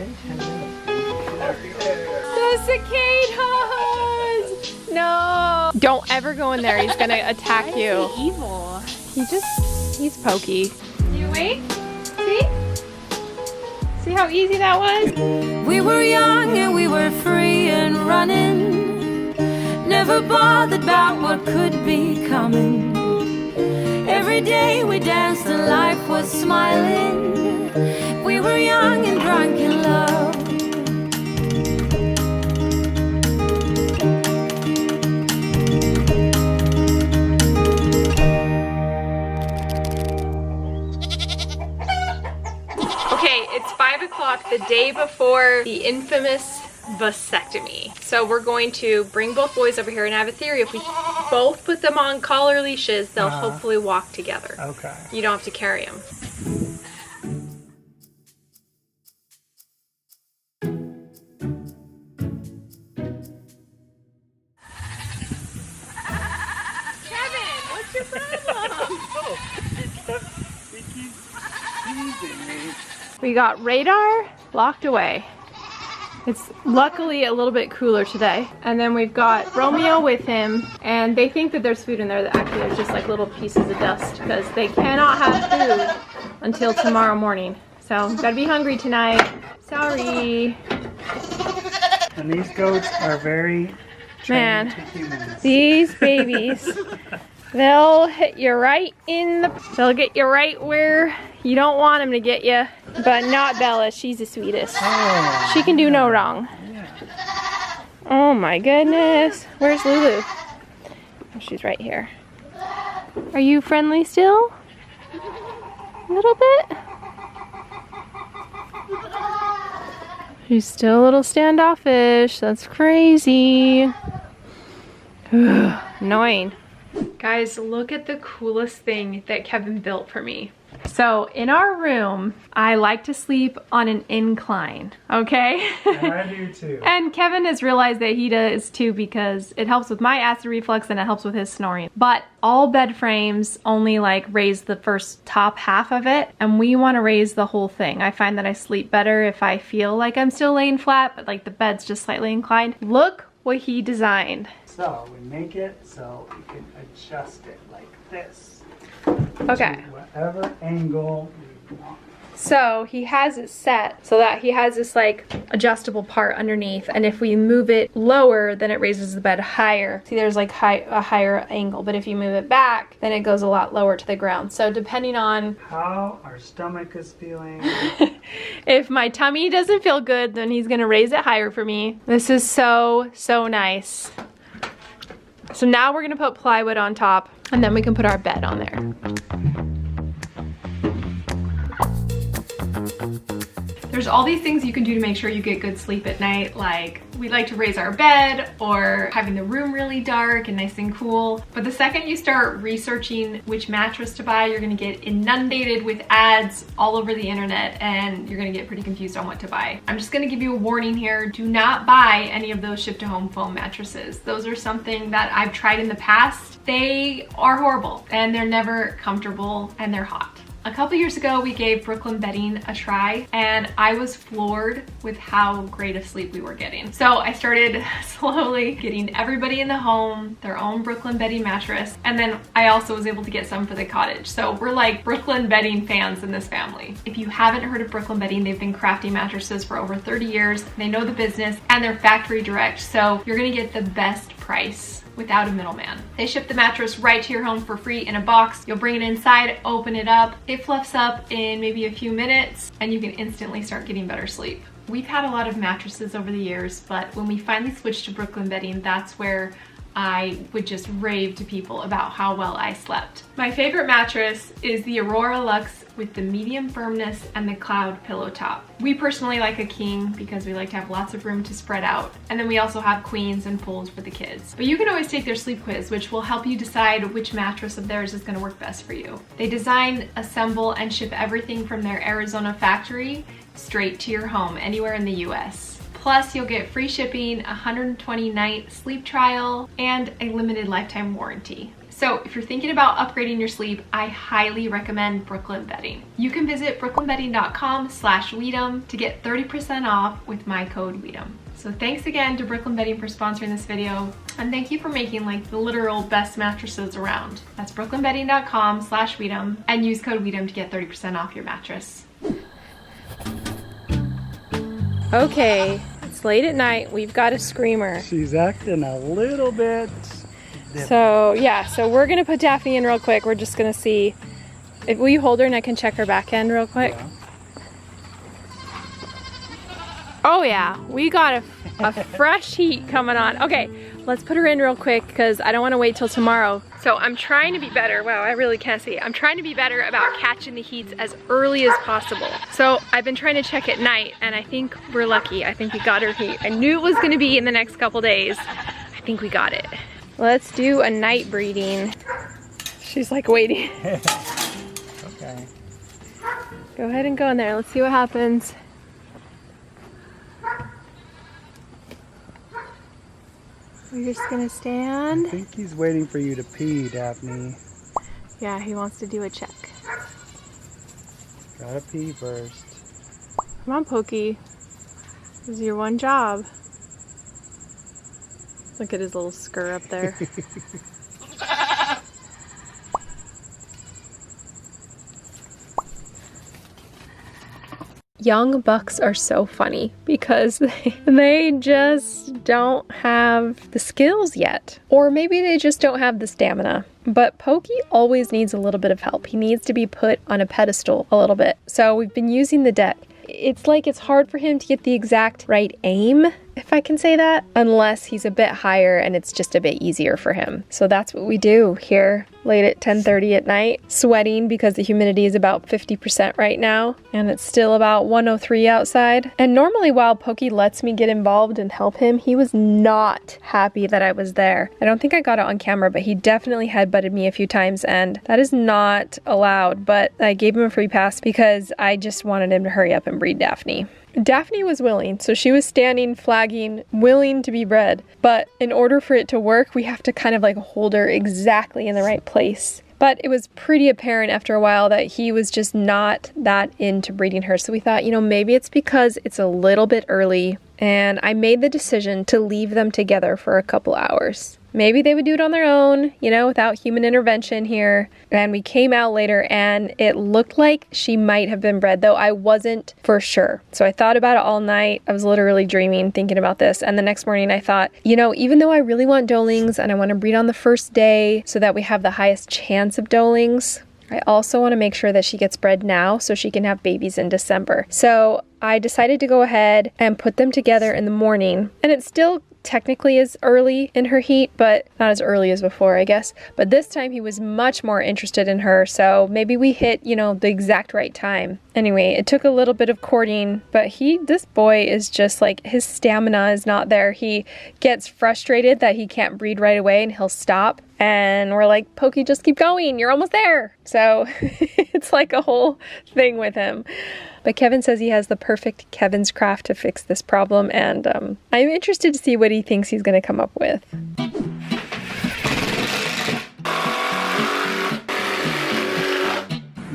The cicadas! No! Don't ever go in there. He's gonna attack you. Evil. He's pokey. You awake? See? See how easy that was? We were young and we were free and running, never bothered about what could be coming. Every day we danced and life was smiling. We were young and drunk in love. Okay, it's 5 o'clock the day before the infamous vasectomy. So we're going to bring both boys over here, and I have a theory. If we both put them on collar leashes, they'll hopefully walk together. Okay. You don't have to carry them. Kevin, what's your problem? We got Radar locked away. It's luckily a little bit cooler today. And then we've got Romeo with him, and they think that there's food in there that actually are just like little pieces of dust because they cannot have food until tomorrow morning. So gotta be hungry tonight. Sorry. And these goats are very trained to humans. These babies, they'll hit you right in the, they'll get you right where you don't want them to get you. But not Bella, she's the sweetest. Oh, She can do no wrong. yeah. Oh my goodness. Where's Lulu? Oh, she's right here. Are you friendly still? A little bit? She's still a little standoffish. That's crazy. Annoying. Guys, look at the coolest thing that Kevin built for me. So in our room, I like to sleep on an incline, okay? And I do too. And Kevin has realized that he does too because it helps with my acid reflux and it helps with his snoring. But all bed frames only like raise the first top half of it, and we want to raise the whole thing. I find that I sleep better if I feel like I'm still laying flat, but like the bed's just slightly inclined. Look what he designed. So we make it so you can adjust it like this. Okay. To whatever angle you want. So he has it set so that he has this like adjustable part underneath, and if we move it lower, then it raises the bed higher. See, there's like a higher angle, but if you move it back, then it goes a lot lower to the ground. So depending on how our stomach is feeling. if my tummy doesn't feel good, then he's gonna raise it higher for me. This is so nice. So now we're gonna put plywood on top, and then we can put our bed on there. There's all these things you can do to make sure you get good sleep at night, like we like to raise our bed or having the room really dark and nice and cool. But the second you start researching which mattress to buy, you're gonna get inundated with ads all over the internet, and you're gonna get pretty confused on what to buy. I'm just gonna give you a warning here. Do not buy any of those ship-to-home foam mattresses. Those are something that I've tried in the past. They are horrible, and they're never comfortable, and they're hot. A couple years ago, we gave Brooklyn bedding a try, and I was floored with how great of sleep we were getting. So I started slowly getting everybody in the home their own Brooklyn bedding mattress, and then I also was able to get some for the cottage. So we're like Brooklyn bedding fans in this family. If you haven't heard of Brooklyn bedding, they've been crafting mattresses for over 30 years. They know the business, and they're factory direct, so you're gonna get the best price without a middleman. They ship the mattress right to your home for free in a box. You'll bring it inside, open it up, it fluffs up in maybe a few minutes, and you can instantly start getting better sleep. We've had a lot of mattresses over the years, but when we finally switched to Brooklyn bedding, that's where I would just rave to people about how well I slept. My favorite mattress is the Aurora Luxe with the medium firmness and the cloud pillow top. We personally like a king because we like to have lots of room to spread out. And then we also have queens and fulls for the kids. But you can always take their sleep quiz, which will help you decide which mattress of theirs is gonna work best for you. They design, assemble, and ship everything from their Arizona factory straight to your home anywhere in the US. Plus, you'll get free shipping, a 120-night sleep trial, and a limited lifetime warranty. So if you're thinking about upgrading your sleep, I highly recommend Brooklyn Bedding. You can visit brooklynbedding.com/Weedum to get 30% off with my code Weedum. So thanks again to Brooklyn Bedding for sponsoring this video, and thank you for making like the literal best mattresses around. That's brooklynbedding.com/Weedum and use code Weedum to get 30% off your mattress. Okay, it's late at night. We've got a screamer. She's acting a little bit different. So yeah, so we're gonna put Daphne in real quick. We're just gonna see if, will you hold her and I can check her back end real quick? Yeah. Oh yeah, we got a fresh heat coming on. Okay, let's put her in real quick because I don't want to wait till tomorrow. So I'm trying to be better. Wow, I really can't see. I'm trying to be better about catching the heats as early as possible. So I've been trying to check at night, and I think we're lucky. I think we got her heat. I knew it was going to be in the next couple days. I think we got it. Let's do a night breeding. She's like waiting. Okay. Go ahead and go in there. Let's see what happens. We're just gonna stand. I think he's waiting for you to pee, Daphne. Yeah, he wants to do a check. Gotta pee first. Come on, Pokey. This is your one job. Look at his little scur up there. Young bucks are so funny because they just don't have the skills yet. Or maybe they just don't have the stamina. But Pokey always needs a little bit of help. He needs to be put on a pedestal a little bit. So we've been using the deck. It's like it's hard for him to get the exact right aim, if I can say that, unless he's a bit higher and it's just a bit easier for him. So that's what we do here late at 10:30 at night, sweating because the humidity is about 50% right now, and it's still about 103 outside. And normally while Pokey lets me get involved and help him, he was not happy that I was there. I don't think I got it on camera, but he definitely headbutted me a few times, and that is not allowed, but I gave him a free pass because I just wanted him to hurry up and breed Daphne. Daphne was willing, so she was standing, flagging, willing to be bred. But in order for it to work, we have to kind of like hold her exactly in the right place. But it was pretty apparent after a while that he was just not that into breeding her. So we thought, you know, maybe it's because it's a little bit early, and I made the decision to leave them together for a couple hours. Maybe they would do it on their own, you know, without human intervention here. And we came out later and it looked like she might have been bred, though I wasn't for sure. So I thought about it all night. I was literally dreaming, thinking about this. And the next morning I thought, you know, even though I really want doelings and I want to breed on the first day so that we have the highest chance of doelings, I also want to make sure that she gets bred now so she can have babies in December. So I decided to go ahead and put them together in the morning. And it still technically is early in her heat, but not as early as before, I guess. But this time he was much more interested in her, so maybe we hit, you know, the exact right time. Anyway, it took a little bit of courting, but this boy is just like, his stamina is not there. He gets frustrated that he can't breed right away and he'll stop. And we're like, Pokey, just keep going. You're almost there. So it's like a whole thing with him. But Kevin says he has the perfect Kevin's craft to fix this problem. And I'm interested to see what he thinks he's going to come up with.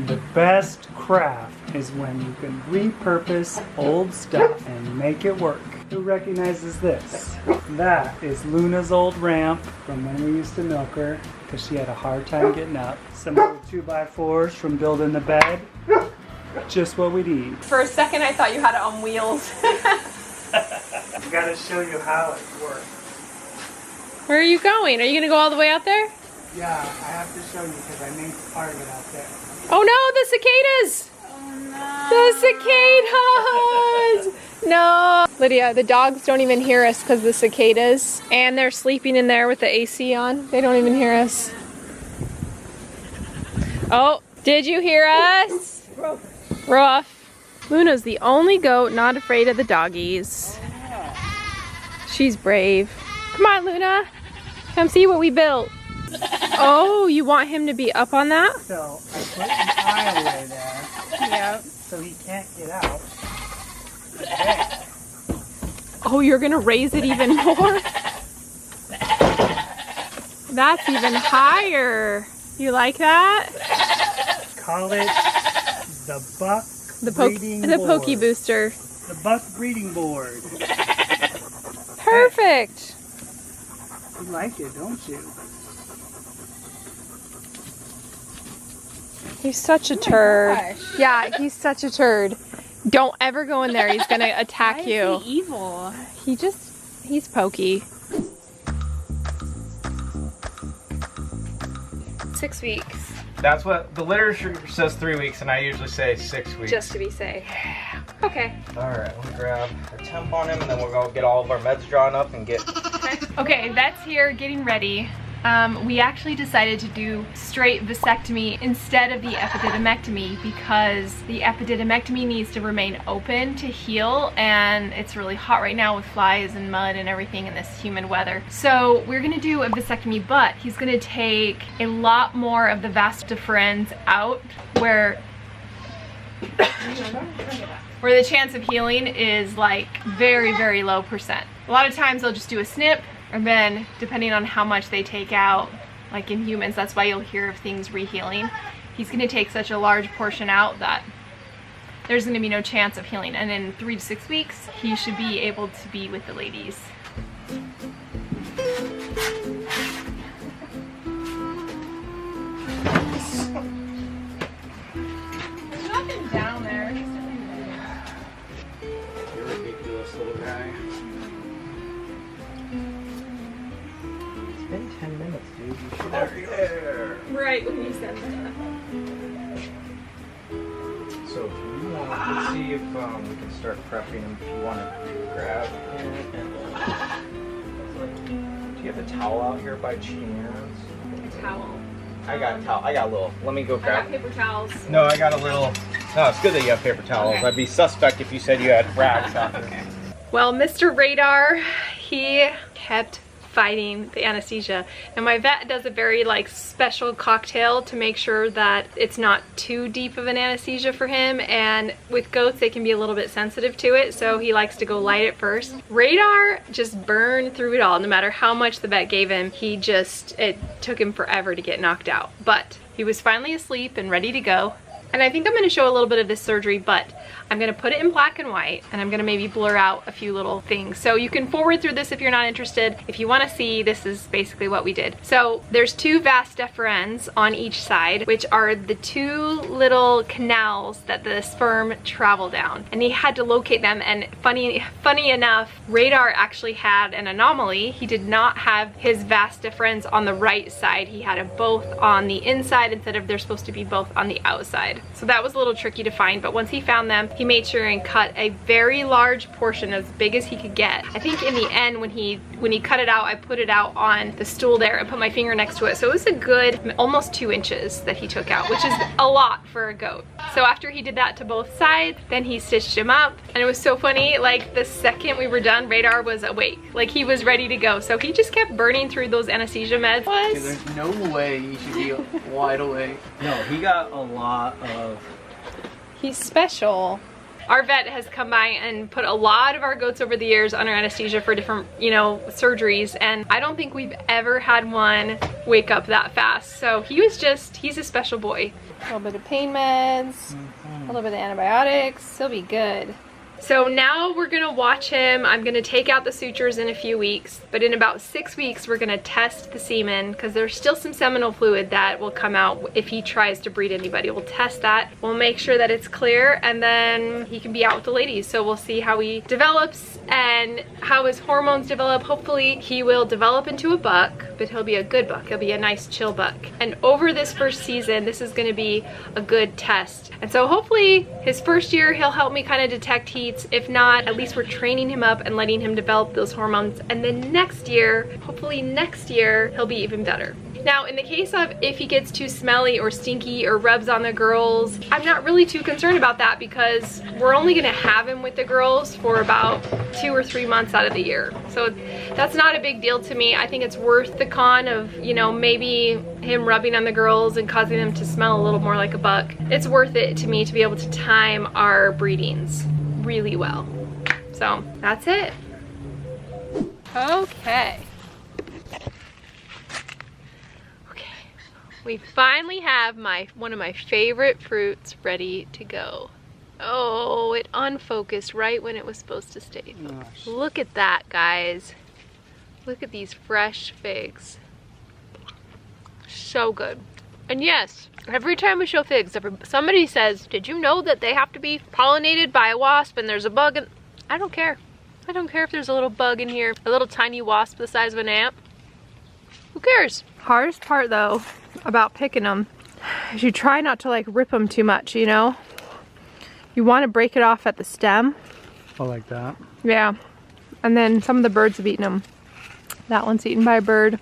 The best craft is when you can repurpose old stuff and make it work. Who recognizes this? That is Luna's old ramp from when we used to milk her because she had a hard time getting up. Some old 2x4s from building the bed. Just what we need. For a second I thought you had it on wheels. I gotta show you how it works. Where are you going? Are you gonna go all the way out there? Yeah, I have to show you because I made part of it out there. Oh no, the cicadas! Oh no! The cicadas! No! Lydia, the dogs don't even hear us because the cicadas. And they're sleeping in there with the AC on. They don't even hear us. Oh, did you hear us? Rough. Luna's the only goat not afraid of the doggies. She's brave. Come on, Luna. Come see what we built. Oh, you want him to be up on that? So I put an aisleway there. Yeah. So he can't get out. Okay. Oh, you're gonna raise it even more? That's even higher. You like that? Call it the buck breeding The board. pokey booster. The buck breeding board. Perfect. You like it, don't you? He's such a turd. Yeah, he's such a turd. Don't ever go in there. He's gonna attack you. Why is he evil? He's pokey. 6 weeks, That's what the literature says, 3 weeks, and I usually say 6 weeks. just to be safe. Okay. Alright, we'll grab our temp on him and then we'll go get all of our meds drawn up and get... Okay, Vet's here getting ready. We actually decided to do straight vasectomy instead of the epididymectomy because the epididymectomy needs to remain open to heal, and it's really hot right now with flies and mud and everything in this humid weather. So we're gonna do a vasectomy, but he's gonna take a lot more of the vas deferens out where the chance of healing is like very, very low percent. A lot of times they'll just do a snip, and then depending on how much they take out, like in humans, that's why you'll hear of things rehealing. He's gonna take such a large portion out that there's gonna be no chance of healing. And in 3 to 6 weeks, he should be able to be with the ladies. There's nothing down there. You're ridiculous, little guy. It's been 10 minutes, dude. You should there. Right when you said that. So if you want, let's see if we can start prepping him. If you want to grab him and do you have a towel out here by chance? Towel. I got a towel. I got a little. Let me go I grab. got paper towels. No, I got a little. No, it's good that you have paper towels. Okay. I'd be suspect if you said you had rags out there. Well, Mr. Radar, he kept fighting the anesthesia. And my vet does a very like special cocktail to make sure that it's not too deep of an anesthesia for him, and with goats they can be a little bit sensitive to it, so he likes to go light at first. Radar just burned through it all. No matter how much the vet gave him, it took him forever to get knocked out. But he was finally asleep and ready to go. And I think I'm going to show a little bit of this surgery, but I'm going to put it in black and white, and I'm going to maybe blur out a few little things. So you can forward through this if you're not interested. If you want to see, this is basically what we did. So there's 2 vas deferens on each side, which are the 2 little canals that the sperm travel down. And he had to locate them, and funny enough, Radar actually had an anomaly. He did not have his vas deferens on the right side. He had them both on the inside instead of they're supposed to be both on the outside. So that was a little tricky to find, but once he found them, he made sure and cut a very large portion, as big as he could get. I think in the end, when he cut it out, I put it out on the stool there and put my finger next to it. So it was a good almost 2 inches that he took out, which is a lot for a goat. So after he did that to both sides, then he stitched him up, and it was so funny, like the second we were done, Radar was awake. Like he was ready to go. So he just kept burning through those anesthesia meds. Dude, there's no way he should be wide awake. No, he got a lot of... He's special. Our vet has come by and put a lot of our goats over the years under anesthesia for different, surgeries, and I don't think we've ever had one wake up that fast. So he's a special boy. A little bit of pain meds, a little bit of antibiotics, he'll be good. So now we're gonna watch him. I'm gonna take out the sutures in a few weeks, but in about 6 weeks we're gonna test the semen, because there's still some seminal fluid that will come out if he tries to breed anybody. We'll test that, we'll make sure that it's clear, and then he can be out with the ladies. So we'll see how he develops and how his hormones develop. Hopefully he will develop into a buck, but he'll be a good buck. He'll be a nice chill buck. And over this first season, this is gonna be a good test. And so hopefully his first year he'll help me kind of detect heats. If not, at least we're training him up and letting him develop those hormones. And then next year, hopefully next year, he'll be even better. Now, in the case of if he gets too smelly or stinky or rubs on the girls, I'm not really too concerned about that, because we're only gonna have him with the girls for about 2 or 3 months out of the year. So that's not a big deal to me. I think it's worth the con of, maybe him rubbing on the girls and causing them to smell a little more like a buck. It's worth it to me to be able to time our breedings really well. So that's it. Okay. We finally have one of my favorite fruits ready to go. Oh, it unfocused right when it was supposed to stay. Gosh. Look at that, guys. Look at these fresh figs. So good. And yes, every time we show figs, somebody says, did you know that they have to be pollinated by a wasp and there's a bug? And I don't care. I don't care if there's a little bug in here, a little tiny wasp the size of an ant. Who cares? Hardest part though about picking them is you try not to like rip them too much, you know? You want to break it off at the stem. Oh, like that? Yeah. And then some of the birds have eaten them. That one's eaten by a bird.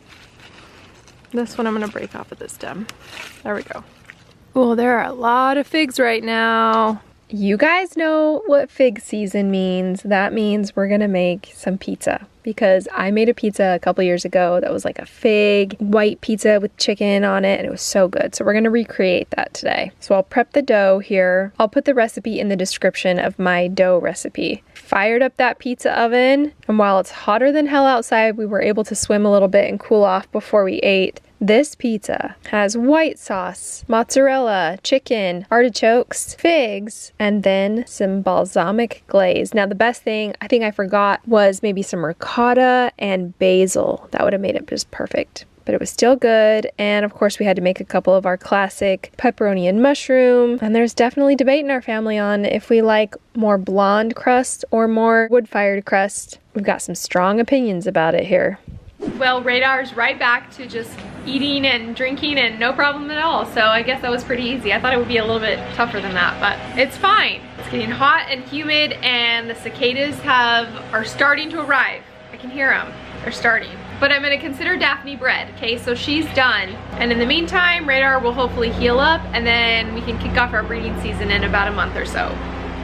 This one I'm gonna break off at the stem. There we go. Oh, there are a lot of figs right now. You guys know what fig season means. That means we're gonna make some pizza, because I made a pizza a couple years ago that was like a fig white pizza with chicken on it, and it was so good. So we're gonna recreate that today. So I'll prep the dough here. I'll put the recipe in the description of my dough recipe. Fired up that pizza oven, and while it's hotter than hell outside, we were able to swim a little bit and cool off before we ate. This pizza has white sauce, mozzarella, chicken, artichokes, figs, and then some balsamic glaze. Now the best thing I think I forgot was maybe some ricotta and basil. That would have made it just perfect. But it was still good, and of course we had to make a couple of our classic pepperoni and mushroom. And there's definitely debate in our family on if we like more blonde crust or more wood-fired crust. We've got some strong opinions about it here. Well, Radar's right back to just eating and drinking and no problem at all. So I guess that was pretty easy. I thought it would be a little bit tougher than that, but it's fine. It's getting hot and humid, and the cicadas are starting to arrive. I can hear them. They're starting. But I'm gonna consider Daphne bread, okay? So she's done. And in the meantime, Radar will hopefully heal up, and then we can kick off our breeding season in about a month or so.